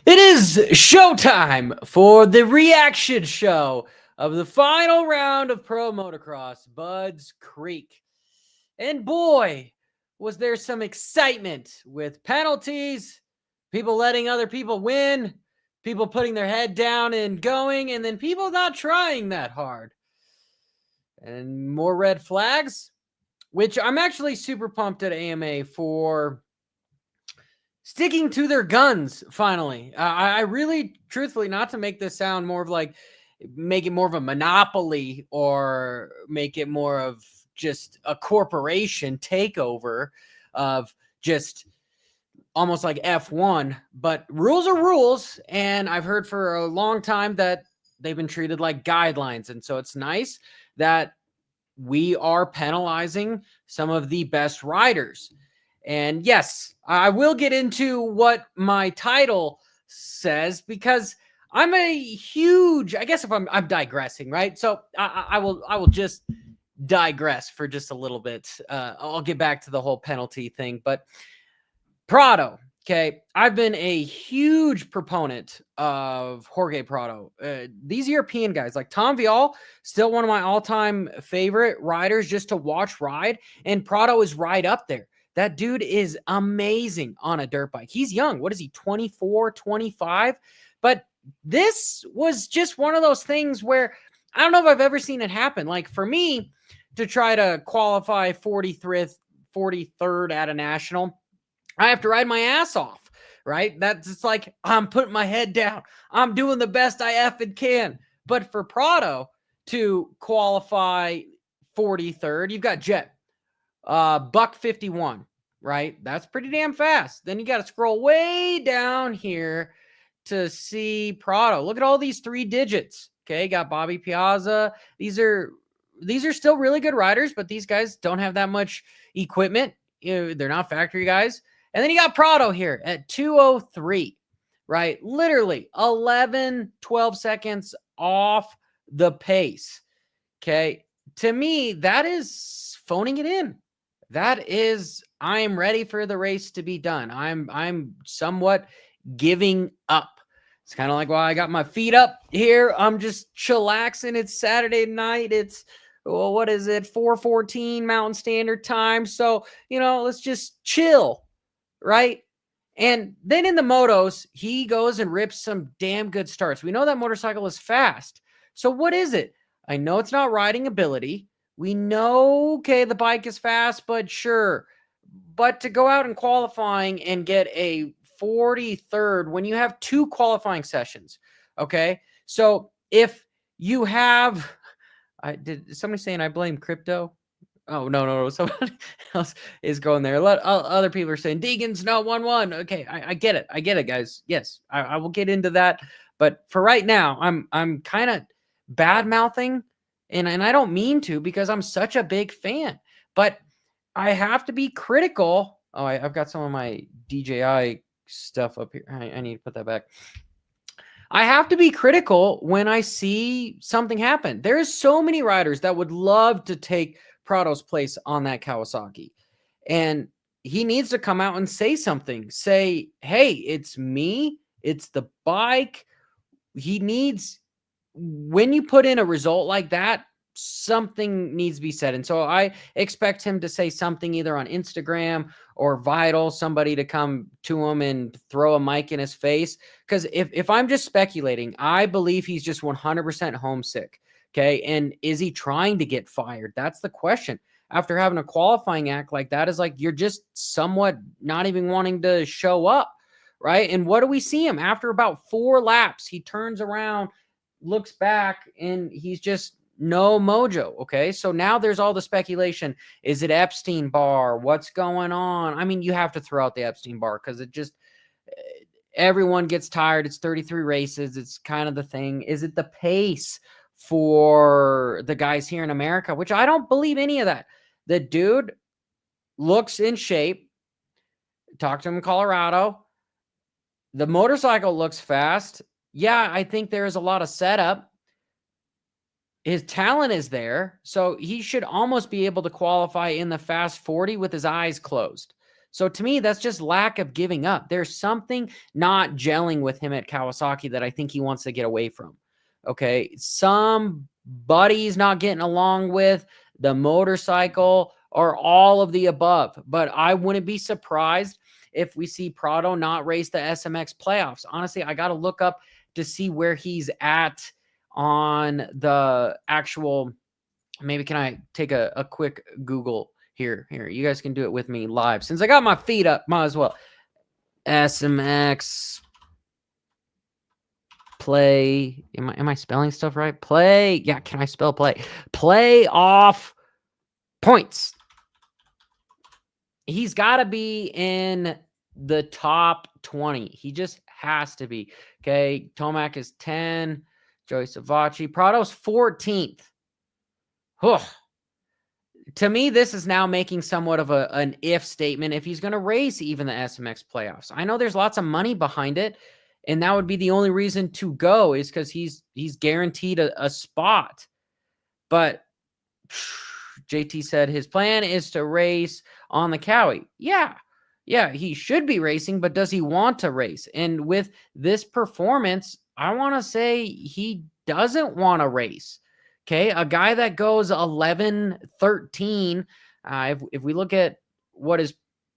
It is showtime for the reaction show of the final round of Pro Motocross, Budds Creek. And boy, was there some excitement with penalties, people letting other people win, people putting their head down and going, and then people not trying that hard. And more red flags, which I'm actually super pumped at AMA for sticking to their guns finally. I really, truthfully, not to make this sound more of like, make it more of a monopoly or make it more of just a corporation takeover of just almost like F1, but rules are rules. And I've heard for a long time that they've been treated like guidelines. And so it's nice that we are penalizing some of the best riders. And yes, I will get into what my title says because I'm a huge, I guess if I'm digressing, right? So I will just digress for just a little bit. I'll get back to the whole penalty thing, but Prado. Okay, I've been a huge proponent of Jorge Prado. These European guys, like Tom Vial, still one of my all-time favorite riders just to watch ride, and Prado is right up there. That dude is amazing on a dirt bike. He's young. What is he, 24, 25? But this was just one of those things where I don't know if I've ever seen it happen. Like for me to try to qualify 43rd at a national, I have to ride my ass off, right? That's just like, I'm putting my head down. I'm doing the best I effing can. But for Prado to qualify 43rd, you've got Jett, buck 51, right? That's pretty damn fast. Then you got to scroll way down here to see Prado. Look at all these 3 digits. Okay, got Bobby Piazza. These are still really good riders, but these guys don't have that much equipment. They're not factory guys. And then you got Prado here at 2:03, right? Literally 11, 12 seconds off the pace. Okay. To me, that is phoning it in. That is, I'm ready for the race to be done. I'm somewhat giving up. It's kind of like, well, I got my feet up here. I'm just chillaxing. It's Saturday night. It's, well, what is it? 4:14 Mountain Standard Time. So, let's just chill. Right? And then in the motos, he goes and rips some damn good starts. We know that motorcycle is fast. So what is it? I know it's not riding ability. We know, okay, the bike is fast, but sure. But to go out and qualifying and get a 43rd when you have 2 qualifying sessions, okay? So if you have, did somebody saying I blame crypto? Oh, no. Somebody else is going there. Other people are saying Deegan's not 1-1. Okay, I get it. I get it, guys. Yes, I will get into that. But for right now, I'm kind of bad-mouthing, and I don't mean to because I'm such a big fan. But I have to be critical. Oh, I've got some of my DJI stuff up here. I need to put that back. I have to be critical when I see something happen. There's so many riders that would love to take Prado's place on that Kawasaki. And he needs to come out and say something. Say, hey, it's me. It's the bike. He needs, when you put in a result like that, something needs to be said. And so I expect him to say something either on Instagram or Vital, somebody to come to him and throw a mic in his face. Because if I'm just speculating, I believe he's just 100% homesick. Okay. And is he trying to get fired? That's the question. After having a qualifying act like that, is like, you're just somewhat not even wanting to show up. Right. And what do we see him after about 4 laps? He turns around, looks back, and he's just no mojo. Okay. So now there's all the speculation. Is it Epstein Bar? What's going on? I mean, you have to throw out the Epstein Bar because it just, everyone gets tired. It's 33 races. It's kind of the thing. Is it the pace for the guys here in America, which I don't believe any of that. The dude looks in shape. Talked to him in Colorado. The motorcycle looks fast. Yeah, I think there is a lot of setup. His talent is there, so he should almost be able to qualify in the fast 40 with his eyes closed. So to me, that's just lack of giving up. There's something not gelling with him at Kawasaki that I think he wants to get away from. Okay. Somebody's not getting along with the motorcycle or all of the above. But I wouldn't be surprised if we see Prado not race the SMX playoffs. Honestly, I got to look up to see where he's at on the actual. Maybe can I take a quick Google here? Here, you guys can do it with me live. Since I got my feet up, might as well. SMX play. Am I spelling stuff right? Play. Yeah, can I spell play? Playoff points. He's got to be in the top 20. He just has to be. Okay, Tomac is 10. Joey Savacci. Prado's 14th. To me, this is now making somewhat of an if statement if he's going to race even the SMX playoffs. I know there's lots of money behind it, and that would be the only reason to go is because he's guaranteed a spot. But JT said his plan is to race on the Cowie. Yeah, he should be racing, but does he want to race? And with this performance, I want to say he doesn't want to race. Okay, a guy that goes 11-13, if we look at what his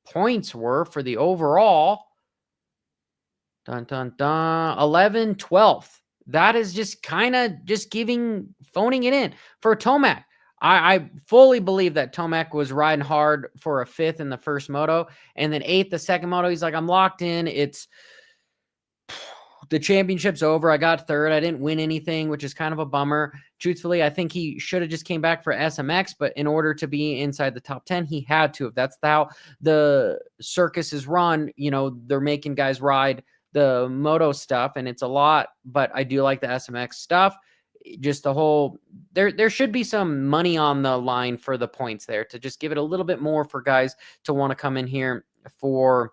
points were for the overall, 11-12th. That is just kind of just phoning it in. For Tomac, I fully believe that Tomac was riding hard for a 5th in the first moto, and then 8th the second moto. He's like, I'm locked in. The championship's over. I got 3rd. I didn't win anything, which is kind of a bummer. Truthfully, I think he should have just came back for SMX, but in order to be inside the top 10, he had to. If that's how the circus is run, they're making guys ride the moto stuff, and it's a lot, but I do like the SMX stuff. Just the whole, there should be some money on the line for the points there to just give it a little bit more for guys to want to come in here for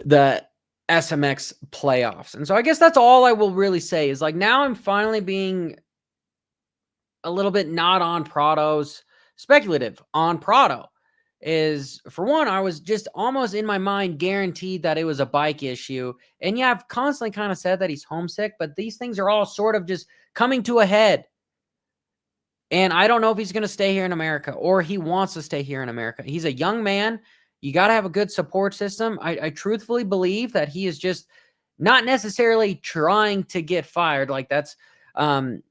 the SMX playoffs. And so I guess that's all I will really say is like now I'm finally being a little bit not on Prado's speculative on Prado is for one, I was just almost in my mind guaranteed that it was a bike issue. And yeah, I've constantly kind of said that he's homesick, but these things are all sort of just coming to a head. And I don't know if he's going to stay here in America or he wants to stay here in America. He's a young man. You got to have a good support system. I truthfully believe that he is just not necessarily trying to get fired. Like that's some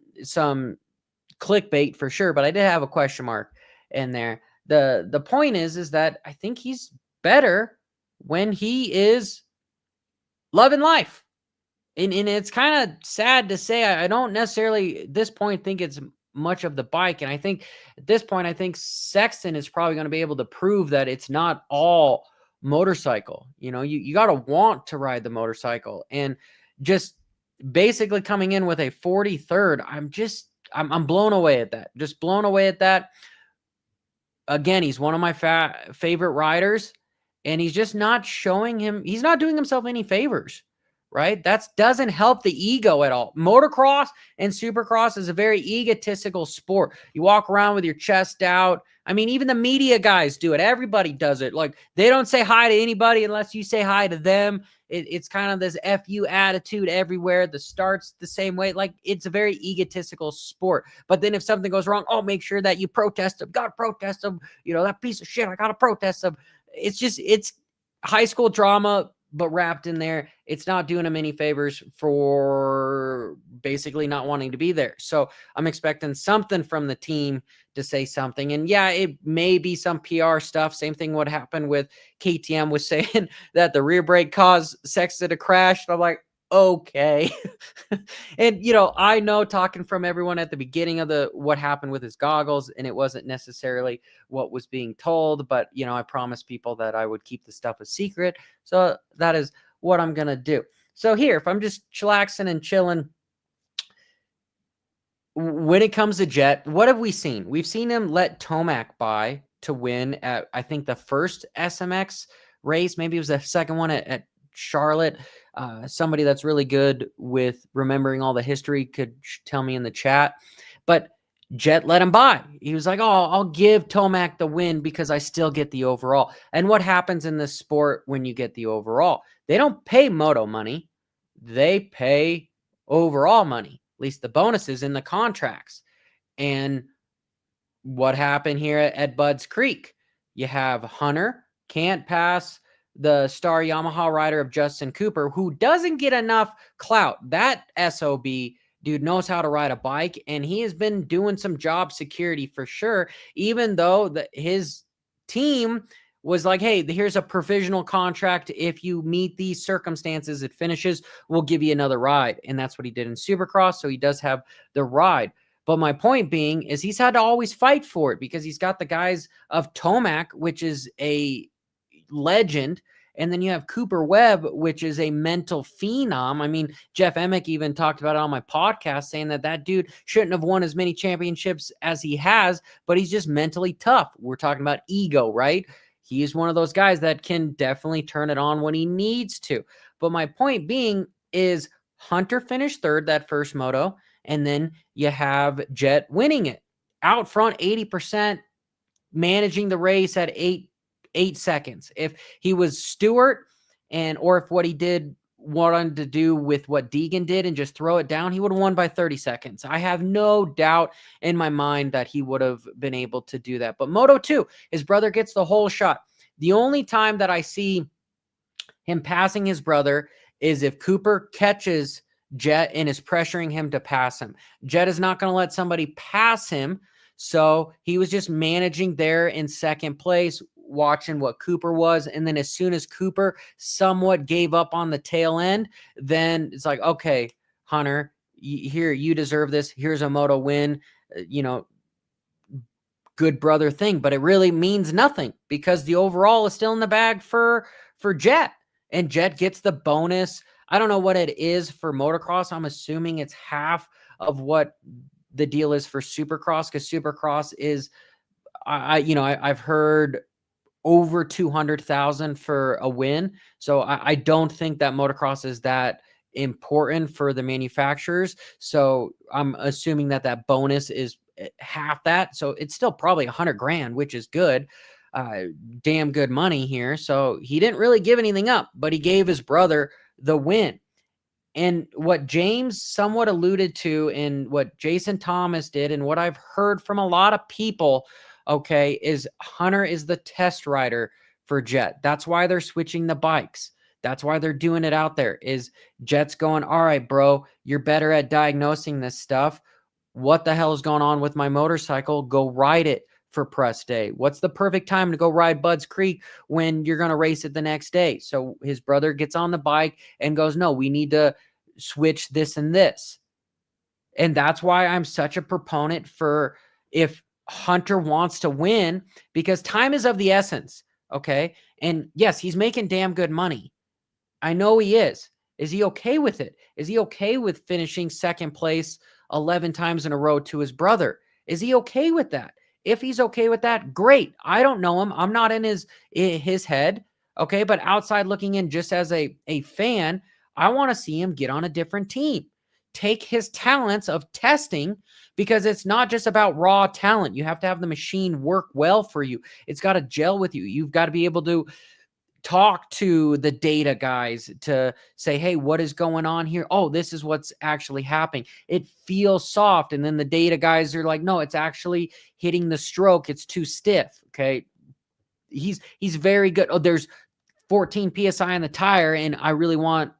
clickbait for sure, but I did have a question mark in there. The point is that I think he's better when he is loving life. And it's kind of sad to say, I don't necessarily at this point think it's much of the bike. And I think at this point, I think Sexton is probably going to be able to prove that it's not all motorcycle. You got to want to ride the motorcycle, and just basically coming in with a 43rd. I'm blown away at that. Just blown away at that. Again, he's one of my favorite riders, and he's just not he's not doing himself any favors. Right? That doesn't help the ego at all. Motocross and supercross is a very egotistical sport. You walk around with your chest out. I mean, even the media guys do it. Everybody does it. Like, they don't say hi to anybody unless you say hi to them. It's kind of this F you attitude everywhere. The start's the same way. Like, it's a very egotistical sport. But then if something goes wrong, make sure that you protest them. Gotta protest them. That piece of shit, I gotta protest them. It's high school drama, but wrapped in there. It's not doing him any favors for basically not wanting to be there. So I'm expecting something from the team to say something. And yeah, it may be some PR stuff. Same thing what happened with KTM was saying that the rear brake caused Sexton to crash. And I'm like, okay. And, I know talking from everyone at the beginning of what happened with his goggles, and it wasn't necessarily what was being told, but, I promised people that I would keep the stuff a secret. So that is what I'm going to do. So here, if I'm just chillaxing and chilling, when it comes to Jett, what have we seen? We've seen him let Tomac by to win at, I think, the first SMX race. Maybe it was the second one at Charlotte. Somebody that's really good with remembering all the history could tell me in the chat. But Jett let him buy. He was like, oh, I'll give Tomac the win because I still get the overall. And what happens in this sport when you get the overall? They don't pay Moto money. They pay overall money, at least the bonuses in the contracts. And what happened here at Budds Creek? You have Hunter, can't pass the star Yamaha rider of Justin Cooper, who doesn't get enough clout. That SOB dude knows how to ride a bike, and he has been doing some job security for sure, even though his team was like, hey, here's a provisional contract. If you meet these circumstances, it finishes, we'll give you another ride. And that's what he did in Supercross, so he does have the ride. But my point being is he's had to always fight for it because he's got the guys of Tomac, which is a legend. And then you have Cooper Webb, which is a mental phenom. I mean, Jeff Emick even talked about it on my podcast, saying that dude shouldn't have won as many championships as he has, but he's just mentally tough. We're talking about ego, right? He is one of those guys that can definitely turn it on when he needs to. But my point being is Hunter finished third that first moto, and then you have Jett winning it. Out front, 80%, managing the race at 8 seconds. If he was Stewart, or if what he did wanted to do with what Deegan did and just throw it down, he would have won by 30 seconds. I have no doubt in my mind that he would have been able to do that. But Moto 2, his brother gets the whole shot. The only time that I see him passing his brother is if Cooper catches Jett and is pressuring him to pass him. Jett is not going to let somebody pass him, so he was just managing there in second place, watching what Cooper was, and then as soon as Cooper somewhat gave up on the tail end, then it's like, okay, Hunter, here, you deserve this. Here's a Moto win, good brother thing, but it really means nothing because the overall is still in the bag for Jett, and Jett gets the bonus. I don't know what it is for motocross. I'm assuming it's half of what the deal is for Supercross, because Supercross is, I've heard over 200,000 for a win. So I don't think that motocross is that important for the manufacturers. So I'm assuming that bonus is half that. So it's still probably 100 grand, which is good. Damn good money here. So he didn't really give anything up, but he gave his brother the win. And what James somewhat alluded to, and what Jason Thomas did, and what I've heard from a lot of people, okay, is Hunter is the test rider for Jett. That's why they're switching the bikes. That's why they're doing it out there, is Jett's going, all right, bro, you're better at diagnosing this stuff. What the hell is going on with my motorcycle? Go ride it for press day. What's the perfect time to go ride Budds Creek when you're going to race it the next day? So his brother gets on the bike and goes, no, we need to switch this and this. And that's why I'm such a proponent for, if Hunter wants to win, because time is of the essence. Okay. And yes, he's making damn good money. I know he is. Is he okay with it? Is he okay with finishing second place 11 times in a row to his brother? Is he okay with that? If he's okay with that, great. I don't know him. I'm not in his head. Okay. But outside looking in, just as a fan, I want to see him get on a different team. Take his talents of testing, because it's not just about raw talent. You have to have the machine work well for you. It's got to gel with you. You've got to be able to talk to the data guys to say, hey, what is going on here? Oh, this is what's actually happening. It feels soft. And then the data guys are like, no, it's actually hitting the stroke. It's too stiff. Okay. He's very good. Oh, there's 14 PSI on the tire, and I really want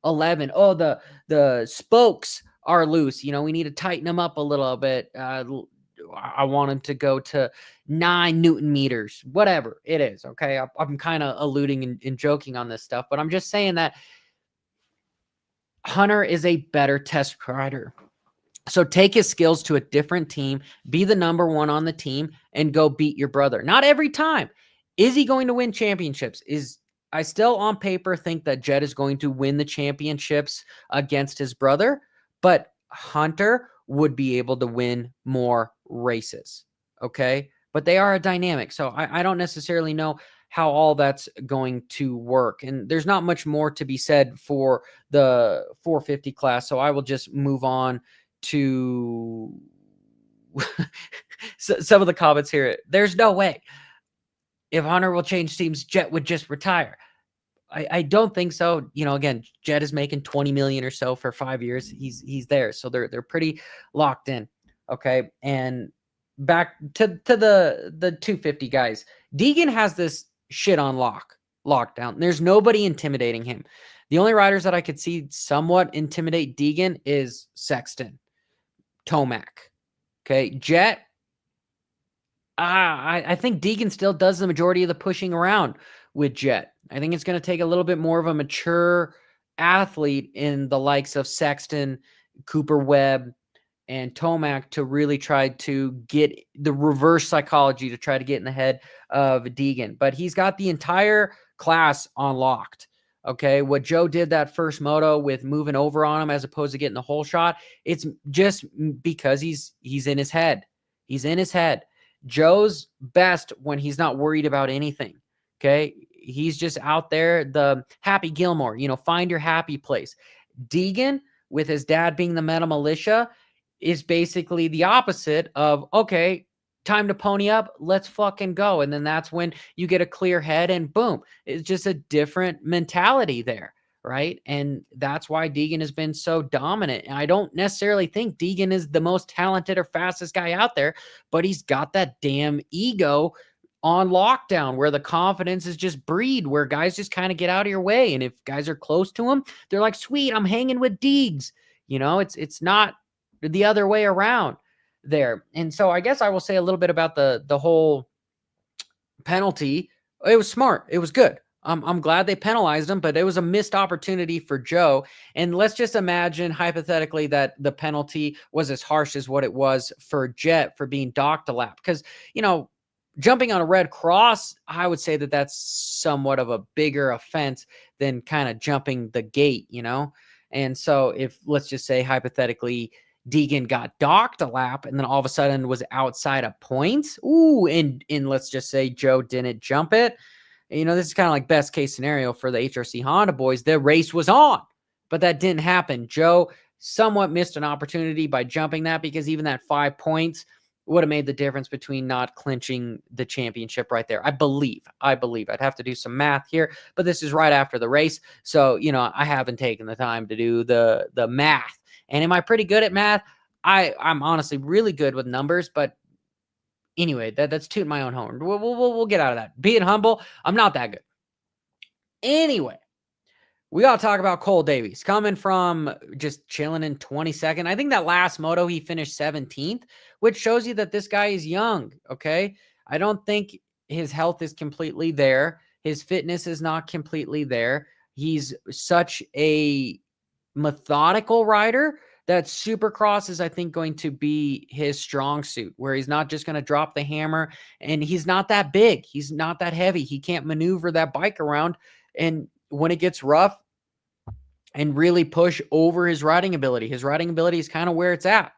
11. Oh, the spokes are loose. We need to tighten them up a little bit. I want him to go to 9 Newton meters, whatever it is. Okay. I'm kind of alluding and joking on this stuff, but I'm just saying that Hunter is a better test rider. So take his skills to a different team, be the number one on the team, and go beat your brother. Not every time. Is he going to win championships? I still on paper think that Jett is going to win the championships against his brother, but Hunter would be able to win more races. Okay. But they are a dynamic. So I don't necessarily know how all that's going to work. And there's not much more to be said for the 450 class. So I will just move on to some of the comments here. There's no way. If Hunter will change teams, Jett would just retire. I don't think so. Again, Jett is making 20 million or so for 5 years. He's there. So they're pretty locked in. Okay. And back to the 250 guys. Deegan has this shit on lockdown. There's nobody intimidating him. The only riders that I could see somewhat intimidate Deegan is Sexton, Tomac. Okay. Jett. I think Deegan still does the majority of the pushing around with Jett. I think it's going to take a little bit more of a mature athlete in the likes of Sexton, Cooper Webb, and Tomac to really try to get the reverse psychology to try to get in the head of Deegan. But he's got the entire class unlocked. Okay, what Joe did that first moto with moving over on him as opposed to getting the whole shot, it's just because he's in his head. He's in his head. Joe's best when he's not worried about anything. Okay. He's just out there, the Happy Gilmore, find your happy place. Deegan, with his dad being the Meta Militia, is basically the opposite of, okay, time to pony up. Let's fucking go. And then that's when you get a clear head and boom, it's just a different mentality there. Right. And that's why Deegan has been so dominant. And I don't necessarily think Deegan is the most talented or fastest guy out there, but he's got that damn ego on lockdown where the confidence is just breed, where guys just kind of get out of your way. And if guys are close to him, they're like, sweet, I'm hanging with Deegs. It's not the other way around there. And so I guess I will say a little bit about the whole penalty. It was smart. It was good. I'm glad they penalized him, but it was a missed opportunity for Joe. And let's just imagine hypothetically that the penalty was as harsh as what it was for Jett for being docked a lap. Because, jumping on a red cross, I would say that that's somewhat of a bigger offense than kind of jumping the gate, And so if, let's just say hypothetically, Deegan got docked a lap and then all of a sudden was outside of points. Ooh, and let's just say Joe didn't jump it. This is kind of like best case scenario for the HRC Honda boys. The race was on, but that didn't happen. Joe somewhat missed an opportunity by jumping that because even that 5 points would have made the difference between not clinching the championship right there. I believe. I'd have to do some math here, but this is right after the race. So, I haven't taken the time to do the math. And am I pretty good at math? I'm honestly really good with numbers, but anyway, that's tooting my own horn. We'll get out of that. Being humble, I'm not that good. Anyway, we got to talk about Cole Davies coming from just chilling in 22nd. I think that last moto he finished 17th, which shows you that this guy is young. Okay. I don't think his health is completely there. His fitness is not completely there. He's such a methodical rider that Supercross is, I think, going to be his strong suit, where he's not just going to drop the hammer, and he's not that big. He's not that heavy. He can't maneuver that bike around. And when it gets rough and really push over his riding ability is kind of where it's at.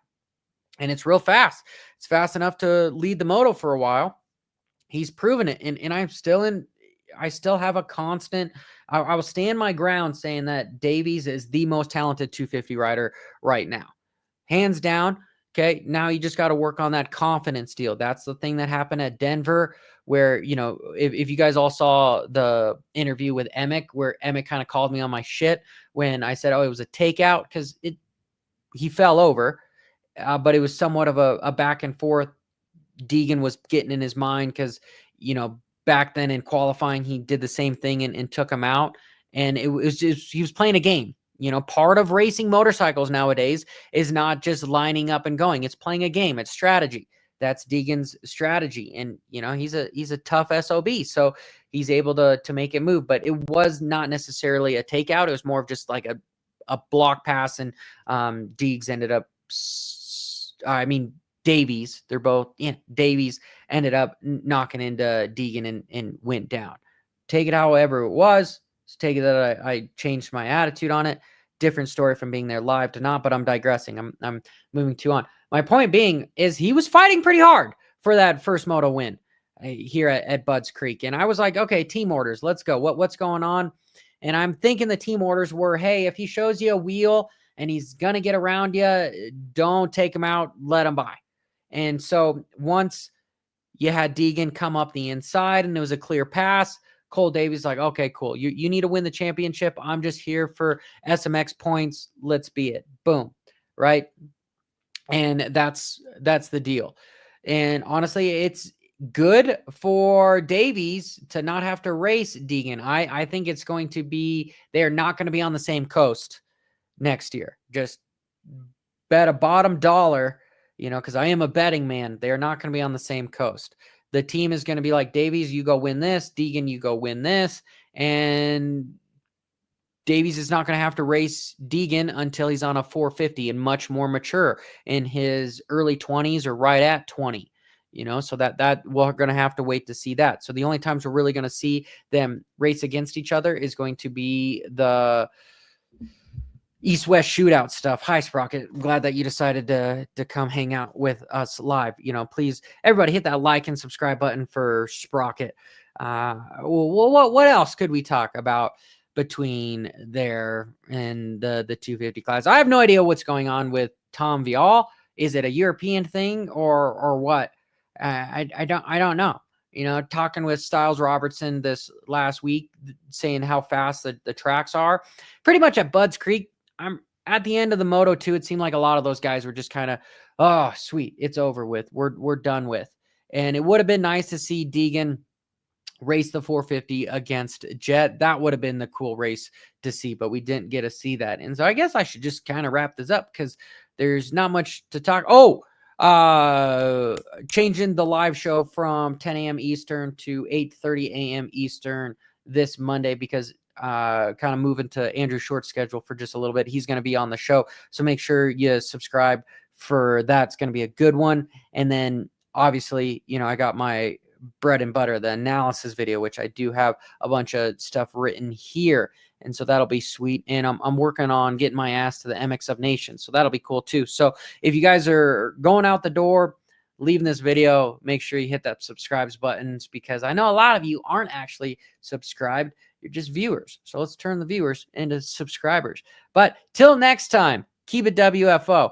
And it's real fast. It's fast enough to lead the moto for a while. He's proven it. And I still have a constant, I will stand my ground saying that Davies is the most talented 250 rider right now. Hands down. Okay. Now you just got to work on that confidence deal. That's the thing that happened at Denver where, if you guys all saw the interview with Emick, where Emick kind of called me on my shit when I said, it was a takeout because he fell over, but it was somewhat of a back and forth. Deegan was getting in his mind because, back then in qualifying, he did the same thing and took him out. And it was just, he was playing a game. Part of racing motorcycles nowadays is not just lining up and going. It's playing a game. It's strategy. That's Deegan's strategy. And, he's a tough SOB. So he's able to make it move, but it was not necessarily a takeout. It was more of just like a block pass. And Deegs ended up, Davies, they're both, Davies ended up knocking into Deegan and went down. Take it however it was. Just take it that I changed my attitude on it. Different story from being there live to not, but I'm digressing. I'm moving too on. My point being is he was fighting pretty hard for that first moto win here at Budds Creek. And I was like, okay, team orders, let's go. What's going on? And I'm thinking the team orders were, hey, if he shows you a wheel and he's going to get around you, don't take him out, let him by. And so once you had Deegan come up the inside and it was a clear pass, Cole Davies like, okay, cool. You need to win the championship. I'm just here for SMX points. Let's be it. Boom. Right. And that's the deal. And honestly, it's good for Davies to not have to race Deegan. I think it's going to be, they're not going to be on the same coast next year. Just bet a bottom dollar, because I am a betting man. They're not going to be on the same coast. The team is going to be like, Davies, you go win this. Deegan, you go win this. And Davies is not going to have to race Deegan until he's on a 450 and much more mature in his early 20s or right at 20. So that we're going to have to wait to see that. So the only times we're really going to see them race against each other is going to be the East-West shootout stuff. Hi, Sprocket. I'm glad that you decided to come hang out with us live. Please, everybody hit that like and subscribe button for Sprocket. What else could we talk about between there and the 250 class? I have no idea what's going on with Tom Vial. Is it a European thing or what? I don't know. Talking with Styles Robertson this last week, saying how fast the tracks are. Pretty much at Budds Creek, I'm at the end of the Moto 2. It seemed like a lot of those guys were just kind of, oh, sweet, it's over with. We're done with. And it would have been nice to see Deegan race the 450 against Jett. That would have been the cool race to see, but we didn't get to see that. And so I guess I should just kind of wrap this up because there's not much to talk. Changing the live show from 10 a.m. Eastern to 8:30 a.m. Eastern this Monday because kind of moving to Andrew Short's schedule for just a little bit. He's going to be on the show. So make sure you subscribe for that. It's going to be a good one. And then obviously, I got my bread and butter, the analysis video, which I do have a bunch of stuff written here. And so that'll be sweet. And I'm working on getting my ass to the MX of Nations. So that'll be cool too. So if you guys are going out the door, leaving this video, make sure you hit that subscribe buttons because I know a lot of you aren't actually subscribed. You're just viewers. So let's turn the viewers into subscribers. But till next time, keep it WFO.